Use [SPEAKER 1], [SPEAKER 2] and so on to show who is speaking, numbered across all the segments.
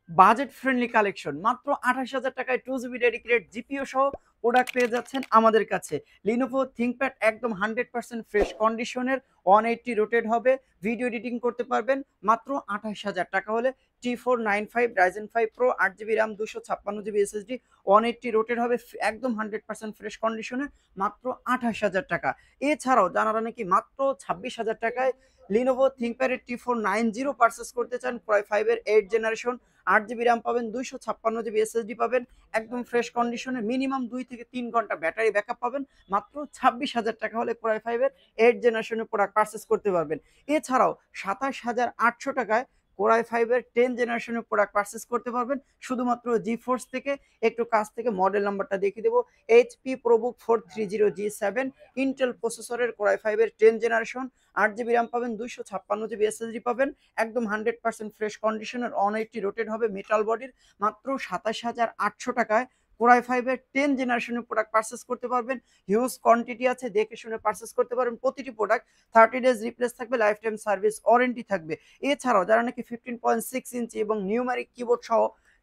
[SPEAKER 1] Budget friendly collection মাত্র 28,000 টাকায় 2 GB dedicated GPU সহ প্রোডাক্ট পেয়ে যাচ্ছেন আমাদের কাছে। লিনোভো থিংকপ্যাড একদম 100% ফ্রেশ কন্ডিশনের, 180 রোটেট হবে, ভিডিও এডিটিং করতে পারবেন মাত্র 28,000 টাকা হলে। T495 Ryzen 5 Pro 8 GB RAM 256 GB SSD, 180 rotate হবে, একদম 100% ফ্রেশ কন্ডিশনে মাত্র 28,000 টাকা। এছাড়াও যারা নাকি মাত্র 26,000 টাকায় লিনোভো থিংকপ্যাড T490 পারচেস করতে চান, Core i5 এর 8 জেনারেশন, 8 GB RAM পাবেন, 256 GB SSD পাবেন, একদম ফ্রেশ কন্ডিশনে, মিনিমাম 2 থেকে 3 ঘন্টা ব্যাটারি ব্যাকআপ পাবেন মাত্র 26,000 টাকা হলে Core i5 এর 8 জেনারেশনের প্রোডাক্ট পারচেস করতে পারবেন। এছাড়াও 27,800 টাকায় Core i5 এর 10 জেনারেশনের প্রোডাক্ট পারচেস করতে পারবেন শুধুমাত্র জিফোর্স থেকে। একটু কাছ থেকে মডেল নাম্বারটা দেখিয়ে দেবো, HP ProBook 430G7, ইন্টেল প্রসেসরের Core i5 এর 10 জেনারেশন, 8 GB RAM পাবেন, 256 GB SSD পাবেন, একদম 100% ফ্রেশ কন্ডিশনের, 180 রোটেট হবে, মেটাল বডির, মাত্র 27,800 টাকায় Core i5 এর 10 জেনারেশনের প্রোডাক্ট পারচেস করতে পারবেন। হিউজ কোয়ান্টিটি আছে, দেখে শুনে পারচেস করতে পারবেন। প্রতিটি প্রোডাক্ট 30 ডেজ রিপ্লেস থাকবে, লাইফ টাইম সার্ভিস ওয়ারেন্টি থাকবে। এছাড়াও যারা নাকি 15.6 ইঞ্চি এবং নিউমারিক কিবোর্ড সহ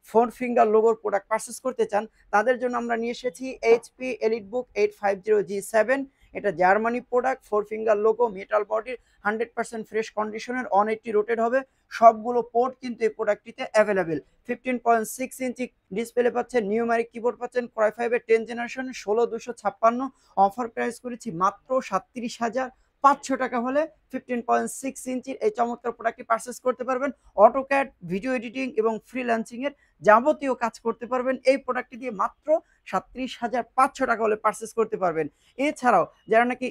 [SPEAKER 1] 4 ফিঙ্গার লোগোর প্রোডাক্ট পারচেস করতে চান, তাদের জন্য আমরা নিয়ে এসেছি HP EliteBook 850G7। এটা Germany product, 4 finger logo, metal বডির, 100% ফ্রেশ কন্ডিশনের, 180 রোটেট হবে। সবগুলো পোর্ট কিন্তু এই প্রোডাক্টটিতে অ্যাভেলেবেল। 15.6 ইঞ্চি ডিসপ্লে পাচ্ছেন, নিউমারিক কিবোর্ড পাচ্ছেন, Core i5 এর 10 জেনারেশন, 16,256। অফার প্রাইস করেছি মাত্র 37,500 টাকা হলে 15.6 ইঞ্চির এই চমৎকার প্রোডাক্টটি পারচেস করতে পারবেন। অটোক্যাড, ভিডিও এডিটিং এবং ফ্রিল্যান্সিং এর যাবতীয় কাজ করতে পারবেন এই প্রোডাক্টটি দিয়ে মাত্র 37,500 টাকা হলে পারচেস করতে পারবেন। এছাড়াও যারা নাকি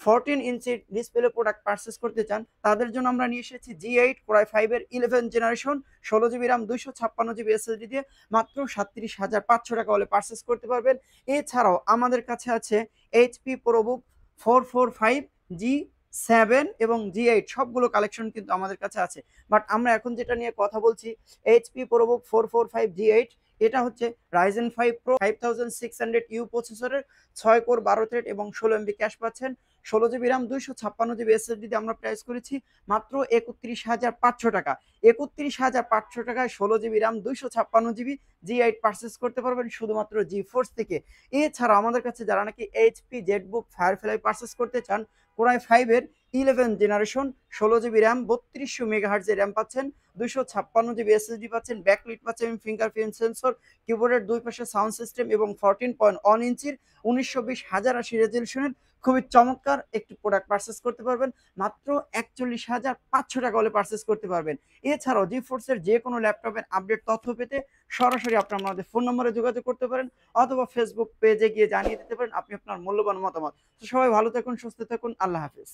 [SPEAKER 1] 14 ইঞ্চির ডিসপ্লে প্রোডাক্ট পারচেস করতে চান, তাদের জন্য আমরা নিয়ে এসেছি G8 Core i5 এর 11 generation, 16 GB RAM 256 GB SSD দিয়ে মাত্র 37,500 টাকা হলে পারচেস করতে পারবেন। এছাড়াও আমাদের কাছে আছে HP ProBook 445G7 এবং G8, সবগুলো কালেকশন কিন্তু আমাদের কাছে আছে। বাট আমরা এখন যেটা নিয়ে কথা বলছি, HP ProBook 445G8, এটা হচ্ছে Ryzen 5 Pro 5600U প্রসেসরের, 6 কোর 12 থ্রেড এবং 16 MB ক্যাশ পাচ্ছেন, 16 GB RAM 256 GB SSD দিয়ে আমরা প্রাইস করেছি মাত্র 31,500 টাকা। 31,500 টাকায় 16 GB RAM 256 GB G8 purchase করতে পারবেন শুধুমাত্র জিফোর্স থেকে। এছাড়া আমাদের কাছে যারা নাকি HP ZBook Firefly পারচেস করতে চান, Core i5 এর 11 জেনারেশন, 16 GB RAM, 3200 MHz এর র্যাম পাচ্ছেন, 256 GB SSD পাচ্ছেন, ব্যাকলিট পাচ্ছেন, ফিঙ্গারপ্রিন্ট সেন্সর, কিবোর্ডের দুই পাশে সাউন্ড সিস্টেম এবং 14.1 ইঞ্চির 1920x1080 রেজলিউশনের খুবই চমৎকার একটি প্রোডাক্ট পারচেস করতে পারবেন মাত্র 41,500 টাকা হলে পারচেস করতে পারবেন। এছাড়াও জিফোর্সের যে কোনো ল্যাপটপের আপডেট তথ্য পেতে সরাসরি আপনারা আমাদের ফোন নম্বরে যোগাযোগ করতে পারেন, অথবা ফেসবুক পেজে গিয়ে জানিয়ে দিতে পারেন আপনি আপনার মূল্যবান মতামত। তো সবাই ভালো থাকুন, সুস্থ থাকুন, আল্লাহ হাফেজ।